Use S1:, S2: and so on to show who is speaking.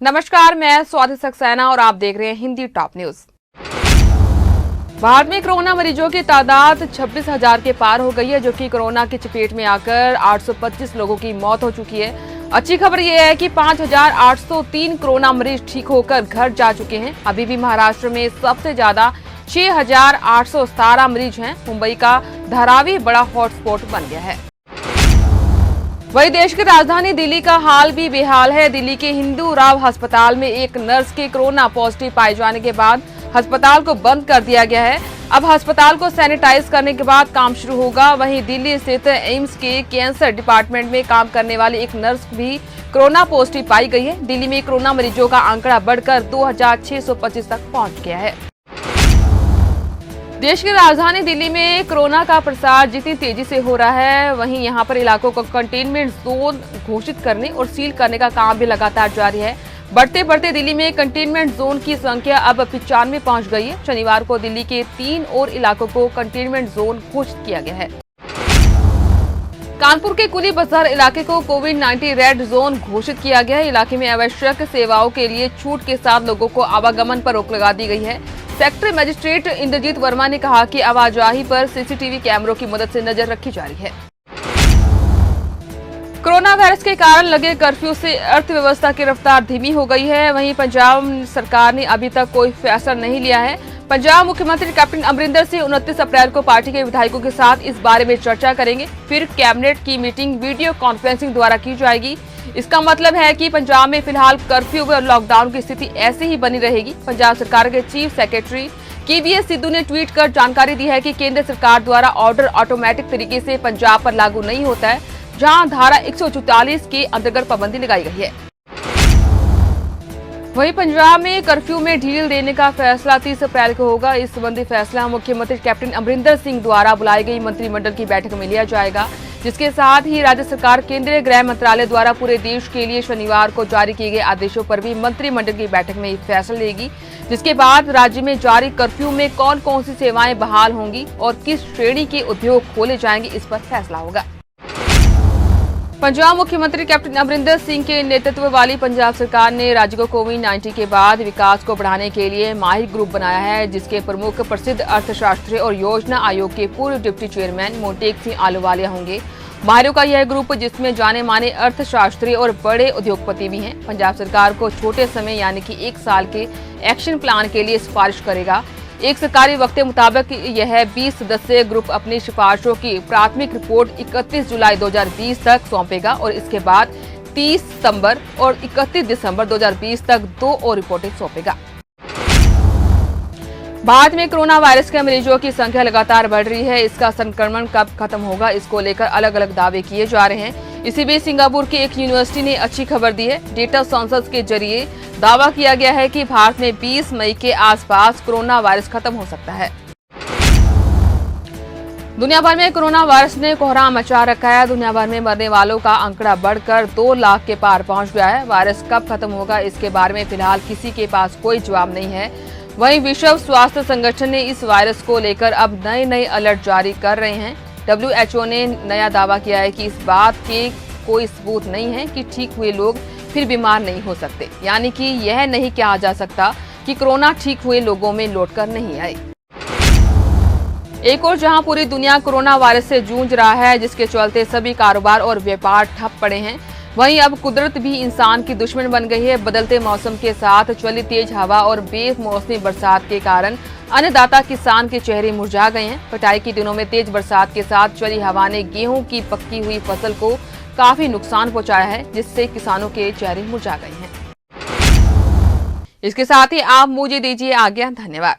S1: नमस्कार, मैं स्वाति सक्सेना और आप देख रहे हैं हिंदी टॉप न्यूज। भारत में कोरोना मरीजों की तादाद 26,000 के पार हो गई है, जो कि कोरोना की चपेट में आकर 825 लोगों की मौत हो चुकी है। अच्छी खबर यह है कि 5,803 कोरोना मरीज ठीक होकर घर जा चुके हैं। अभी भी महाराष्ट्र में सबसे ज्यादा 6,817 मरीज हैं। मुंबई का धारावी बड़ा हॉटस्पॉट बन गया है। वही देश की राजधानी दिल्ली का हाल भी बेहाल है। दिल्ली के हिंदू राव अस्पताल में एक नर्स के कोरोना पॉजिटिव पाए जाने के बाद अस्पताल को बंद कर दिया गया है। अब अस्पताल को सैनिटाइज करने के बाद काम शुरू होगा। वहीं दिल्ली स्थित एम्स के कैंसर डिपार्टमेंट में काम करने वाली एक नर्स भी कोरोना पॉजिटिव पाई गई है। दिल्ली में कोरोना मरीजों का आंकड़ा बढ़कर 2,625 तक पहुंच गया है। देश की राजधानी दिल्ली में कोरोना का प्रसार जितनी तेजी से हो रहा है, वहीं यहां पर इलाकों को कंटेनमेंट जोन घोषित करने और सील करने का काम भी लगातार जारी है। बढ़ते बढ़ते दिल्ली में कंटेनमेंट जोन की संख्या अब 95 पहुंच गई है। शनिवार को दिल्ली के 3 और इलाकों को कंटेनमेंट जोन घोषित किया गया है। कानपुर के कुली बाजार इलाके को कोविड-19 रेड जोन घोषित किया गया है। इलाके में आवश्यक सेवाओं के लिए छूट के साथ लोगों को आवागमन पर रोक लगा दी गई है। सेक्टर मजिस्ट्रेट इंद्रजीत वर्मा ने कहा कि आवाजाही पर सीसीटीवी कैमरों की मदद से नजर रखी जा रही है। कोरोना वायरस के कारण लगे कर्फ्यू से अर्थव्यवस्था की रफ्तार धीमी हो गई है। वहीं पंजाब सरकार ने अभी तक कोई फैसला नहीं लिया है। पंजाब मुख्यमंत्री कैप्टन अमरिंदर सिंह 29 अप्रैल को पार्टी के विधायकों के साथ इस बारे में चर्चा करेंगे। फिर कैबिनेट की मीटिंग वीडियो कॉन्फ्रेंसिंग द्वारा की जाएगी। इसका मतलब है कि पंजाब में फिलहाल कर्फ्यू और लॉकडाउन की स्थिति ऐसे ही बनी रहेगी। पंजाब सरकार के चीफ सेक्रेटरी केवीएस सिद्धू ने ट्वीट कर जानकारी दी है कि केंद्र सरकार द्वारा ऑर्डर ऑटोमेटिक तरीके से पंजाब पर लागू नहीं होता है, जहां धारा 144 के अंतर्गत पाबंदी लगाई गई है। वहीं पंजाब में कर्फ्यू में ढील देने का फैसला 30 अप्रैल को होगा। इस संबंधी फैसला मुख्यमंत्री कैप्टन अमरिंदर सिंह द्वारा बुलाई गई मंत्रिमंडल की बैठक में लिया जाएगा, जिसके साथ ही राज्य सरकार केंद्रीय गृह मंत्रालय द्वारा पूरे देश के लिए शनिवार को जारी किए गए आदेशों पर भी मंत्रिमंडल की बैठक में फैसला लेगी। जिसके बाद राज्य में जारी कर्फ्यू में कौन कौन सी सेवाएं बहाल होंगी और किस श्रेणी के उद्योग खोले जाएंगे, इस पर फैसला होगा। पंजाब मुख्यमंत्री कैप्टन अमरिंदर सिंह के नेतृत्व वाली पंजाब सरकार ने राज्य को कोविड-19 के बाद विकास को बढ़ाने के लिए माहिर ग्रुप बनाया है, जिसके प्रमुख प्रसिद्ध अर्थशास्त्री और योजना आयोग के पूर्व डिप्टी चेयरमैन मोंटेक सिंह आलूवालिया होंगे। माहिरों का यह ग्रुप, जिसमें जाने माने अर्थशास्त्री और बड़े उद्योगपति भी हैं, पंजाब सरकार को छोटे समय यानी कि 1 साल के एक्शन प्लान के लिए सिफारिश करेगा। एक सरकारी वक्त के मुताबिक यह 20 सदस्यीय ग्रुप अपनी सिफारिशों की प्राथमिक रिपोर्ट 31 जुलाई 2020 तक सौंपेगा और इसके बाद 30 सितंबर और 31 दिसंबर 2020 तक 2 और रिपोर्टें सौंपेगा। भारत में कोरोना वायरस के मरीजों की संख्या लगातार बढ़ रही है। इसका संक्रमण कब खत्म होगा, इसको लेकर अलग अलग दावे किए जा रहे हैं। इसी बीच सिंगापुर की एक यूनिवर्सिटी ने अच्छी खबर दी है। डेटा सेंसस के जरिए दावा किया गया है कि भारत में 20 मई के आसपास कोरोना वायरस खत्म हो सकता है। दुनिया भर में कोरोना वायरस ने कोहराम मचा रखा है। दुनिया भर में मरने वालों का आंकड़ा बढ़कर 2 लाख के पार पहुंच गया है। वायरस कब खत्म होगा, इसके बारे में फिलहाल किसी के पास कोई जवाब नहीं है। वहीं विश्व स्वास्थ्य संगठन ने इस वायरस को लेकर अब नए अलर्ट जारी कर रहे हैं। WHO ने नया दावा किया है कि इस बात के कोई सबूत नहीं है कि ठीक हुए लोग फिर बीमार नहीं हो सकते, यानी कि यह नहीं कहा जा सकता कि कोरोना ठीक हुए लोगों में लौटकर नहीं आई। एक और जहां पूरी दुनिया कोरोना वायरस से जूझ रहा है, जिसके चलते सभी कारोबार और व्यापार ठप पड़े हैं, वहीं अब कुदरत भी इंसान की दुश्मन बन गई है। बदलते मौसम के साथ चली तेज हवा और बेमौसमी बरसात के कारण अन्नदाता किसान के चेहरे मुरझा गए हैं। कटाई के दिनों में तेज बरसात के साथ चली हवा ने गेहूं की पक्की हुई फसल को काफी नुकसान पहुंचाया है, जिससे किसानों के चेहरे मुरझा गए हैं। इसके साथ ही आप मुझे दीजिए आज्ञा। धन्यवाद।